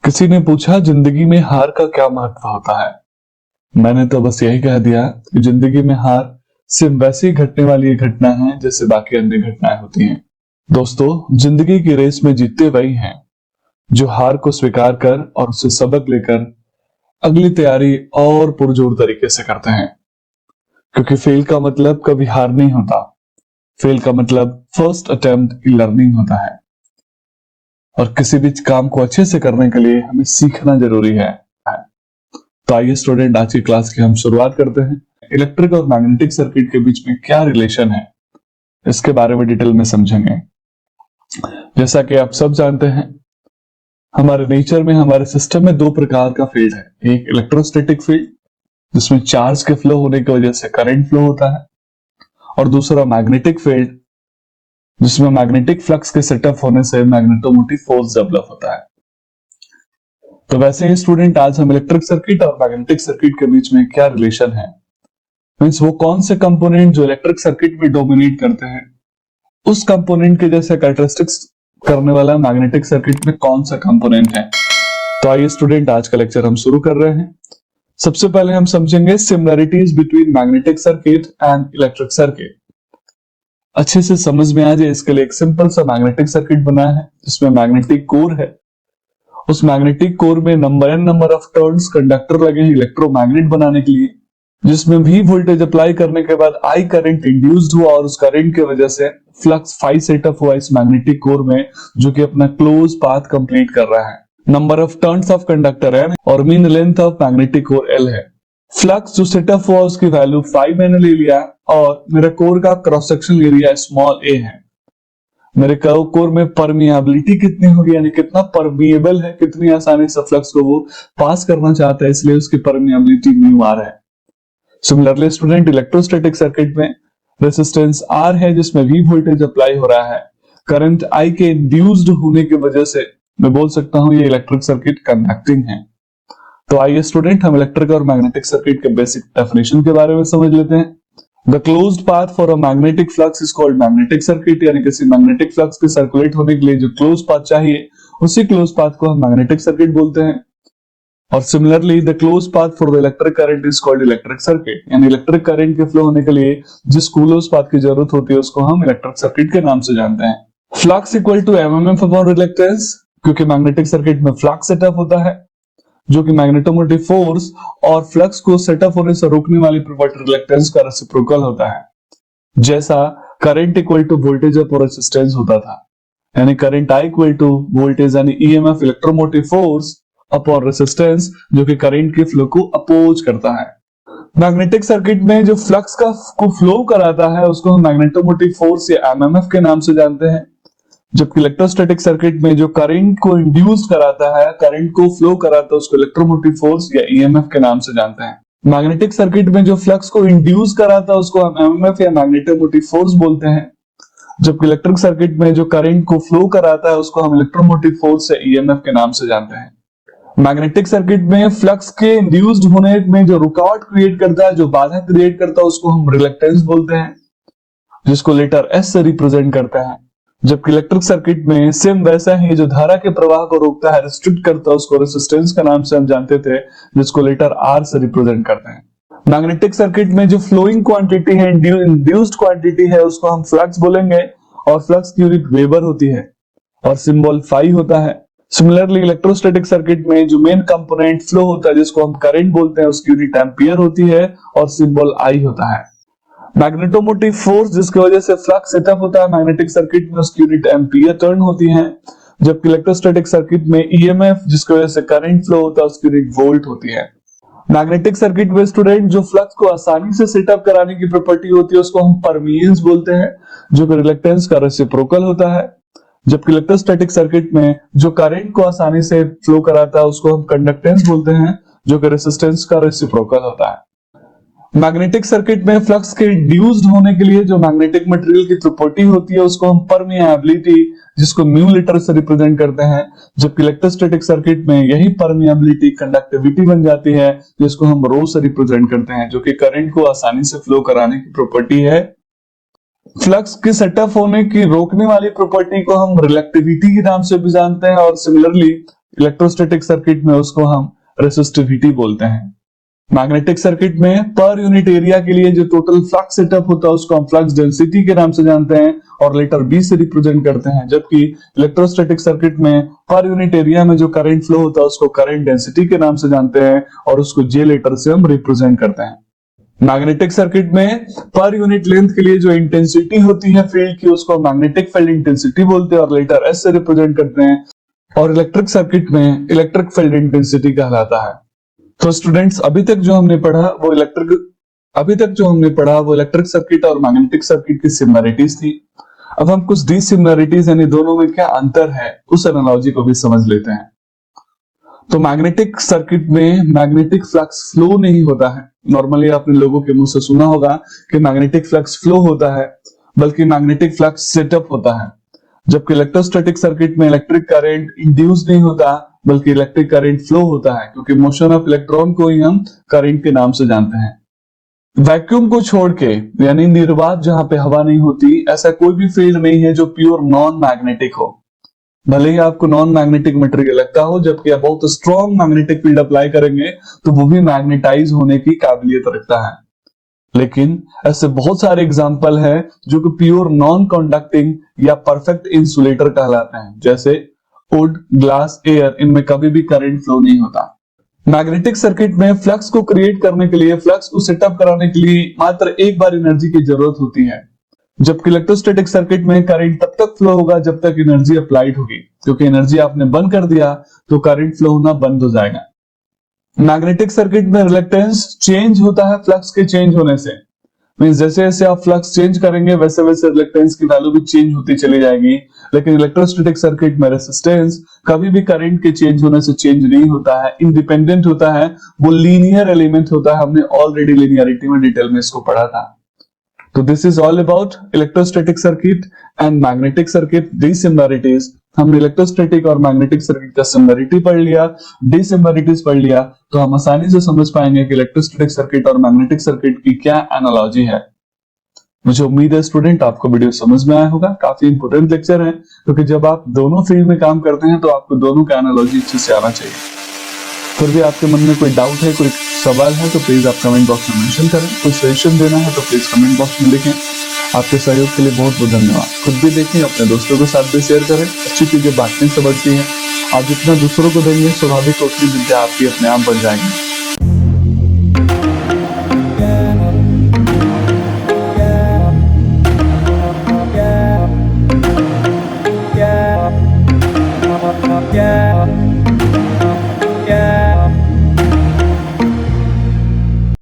किसी ने पूछा जिंदगी में हार का क्या महत्व होता है। मैंने तो बस यही कह दिया कि जिंदगी में हार सिर्फ वैसी घटने वाली एक घटना है जैसे बाकी अन्य घटनाएं होती हैं। दोस्तों, जिंदगी की रेस में जीतते वही हैं जो हार को स्वीकार कर और उससे सबक लेकर अगली तैयारी और पुरजोर तरीके से करते हैं। क्योंकि फेल का मतलब कभी हार नहीं होता। फेल का मतलब फर्स्ट अटेम्प्ट की लर्निंग होता है। और किसी भी काम को अच्छे से करने के लिए हमें सीखना जरूरी है। तो आइए स्टूडेंट, आज की क्लास की हम शुरुआत करते हैं। इलेक्ट्रिक और मैग्नेटिक सर्किट के बीच में क्या रिलेशन है, इसके बारे में डिटेल में समझेंगे। जैसा कि आप सब जानते हैं, हमारे नेचर में, हमारे सिस्टम में दो प्रकार का फील्ड है। एक इलेक्ट्रोस्टैटिक फील्ड, जिसमें चार्ज के फ्लो होने की वजह से करंट फ्लो होता है, और दूसरा मैग्नेटिक फील्ड, जिसमें मैग्नेटिक फ्लक्स के सेटअप होने से मैग्नेटोमोटिव फोर्स डेवलप होता है। तो वैसे ही स्टूडेंट, आज हम इलेक्ट्रिक सर्किट और मैग्नेटिक सर्किट के बीच में क्या रिलेशन है, मींस वो कौन से कंपोनेंट जो इलेक्ट्रिक सर्किट में डोमिनेट करते हैं, उस कंपोनेंट के जैसे कैरेक्टरिस्टिक्स करने वाला मैग्नेटिक सर्किट में कौन सा कंपोनेंट है। तो आइए स्टूडेंट, आज का लेक्चर हम शुरू कर रहे हैं। सबसे पहले हम समझेंगे similarities between magnetic circuit and electric circuit. अच्छे से समझ में आ जाए, इसके लिए एक सिंपल सा मैग्नेटिक सर्किट बना है जिसमें मैग्नेटिक कोर है। उस मैग्नेटिक कोर में नंबर ऑफ टर्न्स कंडक्टर लगे हैं इलेक्ट्रोमैग्नेट बनाने के लिए, जिसमें भी वोल्टेज अप्लाई करने के बाद आई करंट इंड्यूस्ड हुआ और उस करंट की वजह से फ्लक्स फाई सेटअप हुआ इस मैग्नेटिक कोर में, जो कि अपना क्लोज पाथ कंप्लीट कर रहा है। Number of turns of conductor है और mean length of magnetic core L है। फ्लक्स जो सेटअप हुआ उसकी वैल्यू 5 मैंने ले लिया, और मेरे कोर का क्रॉस सेक्शन एरिया स्मॉल ए है। मेरे कोर में परमिएबिलिटी कितनी होगी, यानी कितना परमिएबल है, कितनी आसानी से फ्लक्स को वो पास करना चाहता है, इसलिए उसकी परमिएबिलिटी म्यू आर है। सिमिलरली स्टूडेंट, इलेक्ट्रोस्टैटिक सर्किट में रेजिस्टेंस आर है जिसमें वी वोल्टेज अप्लाई हो रहा है। करंट आई के इंड्यूस्ड होने की वजह से मैं बोल सकता हूं ये इलेक्ट्रिक सर्किट कंडक्टिंग है। तो आइए स्टूडेंट, हम इलेक्ट्रिक और मैग्नेटिक सर्किट के बेसिक डेफिनेशन के बारे में समझ लेते हैं। The closed path for a magnetic flux is called magnetic circuit, यानी किसी मैग्नेटिक फ्लक्स के सर्कुलेट होने के लिए जो क्लोज पाथ चाहिए, उसी क्लोज पाथ को हम मैग्नेटिक सर्किट बोलते हैं। और similarly the close path for the electric current is called electric circuit, यानी इलेक्ट्रिक करंट के फ्लो होने के लिए जिस क्लोज पाथ की जरूरत होती है उसको हम इलेक्ट्रिक सर्किट के नाम से जानते हैं। Flux equal to MMF upon reluctance, क्योंकि मैग्नेटिक सर्किट में फ्लक्स सेटअप होता है जो कि मैग्नेटोमोटिव फोर्स और फ्लक्स को सेटअप होने से रोकने वाली प्रॉपर्टी रिलक्टेंस का रेसिप्रोकल होता है। जैसा current equal to voltage upon resistance होता था, यानी current I equal to voltage यानी EMF electromotive force upon resistance, जो कि करंट के फ्लो को अपोज करता है। मैग्नेटिक सर्किट में जो फ्लक्स को फ्लो कराता है उसको हम मैग्नेटोमोटिव फोर्स या एमएमएफ के नाम से जानते हैं, जबकि इलेक्ट्रोस्टैटिक सर्किट में जो करंट को इंड्यूस कराता है, करंट को फ्लो कराता है, उसको इलेक्ट्रोमोटिव फोर्स या ईएमएफ के नाम से जानते हैं। मैग्नेटिक सर्किट में जो फ्लक्स को इंड्यूस कराता है उसको हम एमएमएफ या मैग्नेटोमोटिव फोर्स बोलते हैं, जबकि इलेक्ट्रिक सर्किट में जो करंट को फ्लो कराता है उसको हम इलेक्ट्रोमोटिव फोर्स या ईएमएफ के नाम से जानते हैं। मैग्नेटिक सर्किट में फ्लक्स के इंड्यूस्ड होने में जो रुकावट क्रिएट करता है, जो बाधा क्रिएट करता है, उसको हम रिलक्टेंस बोलते हैं, जिसको लेटर एस से रिप्रेजेंट करता है। जबकि इलेक्ट्रिक सर्किट में सेम वैसा ही जो धारा के प्रवाह को रोकता है, रिस्ट्रिक्ट करता है, उसको रेजिस्टेंस का नाम से हम जानते थे, जिसको लेटर आर से रिप्रेजेंट करते हैं। मैग्नेटिक सर्किट में जो फ्लोइंग क्वांटिटी है, इंड्यूस्ड क्वांटिटी है, उसको हम फ्लक्स बोलेंगे, और फ्लक्स की यूनिट वेबर होती है और सिंबल फाई होता है। सिमिलरली इलेक्ट्रोस्टैटिक सर्किट में जो मेन कंपोनेंट फ्लो होता है, जिसको हम करंट बोलते हैं, उसकी यूनिट एम्पियर होती है और सिंबल आई होता है। मैग्नेटोमोटिव फोर्स, जिसकी वजह से फ्लक्स सेटअप होता है मैग्नेटिक सर्किट में, उसकी यूनिट एम्पियर टर्न होती है, जबकि इलेक्ट्रोस्टैटिक सर्किट में ईएमएफ, जिसकी वजह से करंट फ्लो होता है, उसकी यूनिट वोल्ट होती है। मैग्नेटिक सर्किट में स्टूडेंट जो फ्लक्स को आसानी से सेटअप कराने की प्रॉपर्टी होती है उसको हम परमिएंस बोलते हैं, जो कि रिलक्टेंस का रेसिप्रोकल होता है, जबकि इलेक्ट्रोस्टैटिक सर्किट में जो करंट को आसानी से फ्लो कराता है उसको हम कंडक्टेंस बोलते हैं, जो कि रेजिस्टेंस का रेसिप्रोकल होता है। मैग्नेटिक सर्किट में फ्लक्स के इंड्यूस्ड होने के लिए जो मैग्नेटिक मटेरियल की प्रॉपर्टी होती है उसको हम परमिएबिलिटी, जिसको म्यू लेटर से रिप्रेजेंट करते हैं, जबकि इलेक्ट्रोस्टैटिक सर्किट में यही परमिएबिलिटी कंडक्टिविटी बन जाती है, जिसको हम रो से रिप्रेजेंट करते हैं, जो कि करंट को आसानी से फ्लो कराने की प्रॉपर्टी है। फ्लक्स के सेटअप होने की रोकने वाली प्रॉपर्टी को हम रिलेक्टिविटी के नाम से भी जानते हैं। और सिमिलरली इलेक्ट्रोस्टैटिक सर्किट में उसको हम रेसिस्टिविटी बोलते हैं। मैग्नेटिक सर्किट में पर यूनिट एरिया के लिए जो टोटल फ्लक्स सेटअप होता है उसको हम फ्लक्स डेंसिटी के नाम से जानते हैं और लेटर बी से रिप्रेजेंट करते हैं, जबकि इलेक्ट्रोस्टैटिक सर्किट में पर यूनिट एरिया में जो करंट फ्लो होता है उसको करंट डेंसिटी के नाम से जानते हैं और उसको जे लेटर से हम रिप्रेजेंट करते हैं। मैग्नेटिक सर्किट में पर यूनिट लेंथ के लिए जो इंटेंसिटी होती है फील्ड की उसको मैग्नेटिक फील्ड इंटेंसिटी बोलते हैं और लेटर एस से रिप्रेजेंट करते हैं, और इलेक्ट्रिक सर्किट में इलेक्ट्रिक फील्ड इंटेंसिटी कहलाता है। तो स्टूडेंट्स अभी तक जो हमने पढ़ा वो इलेक्ट्रिक सर्किट और मैग्नेटिक सर्किट की सिमिलरिटीज थी। अब हम कुछ डिसिमिलरिटीज यानी दोनों में क्या अंतर है उस एनालॉजी को भी समझ लेते हैं। तो मैग्नेटिक सर्किट में मैग्नेटिक फ्लक्स फ्लो नहीं होता है। नॉर्मली आपने लोगों के मुंह से सुना होगा कि मैग्नेटिक फ्लक्स फ्लो होता है, बल्कि मैग्नेटिक फ्लक्स सेटअप होता है। जबकि इलेक्ट्रोस्टैटिक सर्किट में इलेक्ट्रिक करंट इंड्यूस नहीं होता बल्कि इलेक्ट्रिक करंट फ्लो होता है, क्योंकि मोशन ऑफ इलेक्ट्रॉन को ही हम करंट के नाम से जानते हैं। वैक्यूम को छोड़ के यानी निर्वात जहां पे हवा नहीं होती, ऐसा कोई भी फील्ड नहीं है जो प्योर नॉन मैग्नेटिक हो। भले ही आपको नॉन मैग्नेटिक मटेरियल लगता हो, जबकि आप बहुत स्ट्रॉन्ग मैग्नेटिक फील्ड अप्लाई करेंगे तो वो भी मैग्नेटाइज होने की काबिलियत रखता है। लेकिन ऐसे बहुत सारे एग्जाम्पल है जो कि प्योर नॉन कंडक्टिंग या परफेक्ट इंसुलेटर कहलाते हैं, जैसे वुड, ग्लास, एयर, इनमें कभी भी करंट फ्लो नहीं होता। मैग्नेटिक सर्किट में फ्लक्स को क्रिएट करने के लिए, फ्लक्स को सेटअप कराने के लिए मात्र एक बार एनर्जी की जरूरत होती है, जबकि इलेक्ट्रोस्टैटिक सर्किट में करंट तब तक फ्लो होगा जब तक एनर्जी अप्लाइड होगी, क्योंकि एनर्जी आपने बंद कर दिया तो करंट फ्लो होना बंद हो जाएगा। मैग्नेटिक सर्किट में रिलेक्टेंस चेंज होता है फ्लक्स के चेंज होने से। मींस जैसे जैसे आप फ्लक्स चेंज करेंगे वैसे वैसे रिलेक्टेंस की वैल्यू भी चेंज होती चली जाएगी। लेकिन इलेक्ट्रोस्टैटिक सर्किट में रेजिस्टेंस कभी भी करंट के चेंज होने से चेंज नहीं होता है, इंडिपेंडेंट होता है, वो लीनियर एलिमेंट होता है। हमने ऑलरेडी लीनियरिटी में डिटेल में इसको पढ़ा था। तो this is all about electrostatic circuit and magnetic circuit dissimilarities. हमने इलेक्ट्रोस्टैटिक और मैग्नेटिक सर्किट का सिमिलरिटी पढ़ लिया, डिसिमिलरिटीज पढ़ लिया, तो हम आसानी से समझ पाएंगे कि इलेक्ट्रोस्टैटिक सर्किट और मैग्नेटिक सर्किट की क्या एनालॉजी है। मुझे उम्मीद है स्टूडेंट आपको वीडियो समझ में आया होगा। काफी इंपोर्टेंट लेक्चर है, क्योंकि जब आप दोनों फील्ड में काम करते हैं तो आपको दोनों का एनालॉजी अच्छे से आना चाहिए। फिर भी आपके मन में कोई डाउट है, कोई सवाल है तो प्लीज आप कमेंट बॉक्स में मेंशन करें। कोई सजेशन देना है तो प्लीज कमेंट बॉक्स में लिखें। आपके सहयोग के लिए बहुत बहुत धन्यवाद। खुद भी देखें, अपने दोस्तों के साथ भी शेयर करें। अच्छी चीजें बांटने से बढ़ती हैं। आप जितना दूसरों को देंगे स्वाभाविक उतनी विद्या आपकी अपने आप बढ़ जाएगी।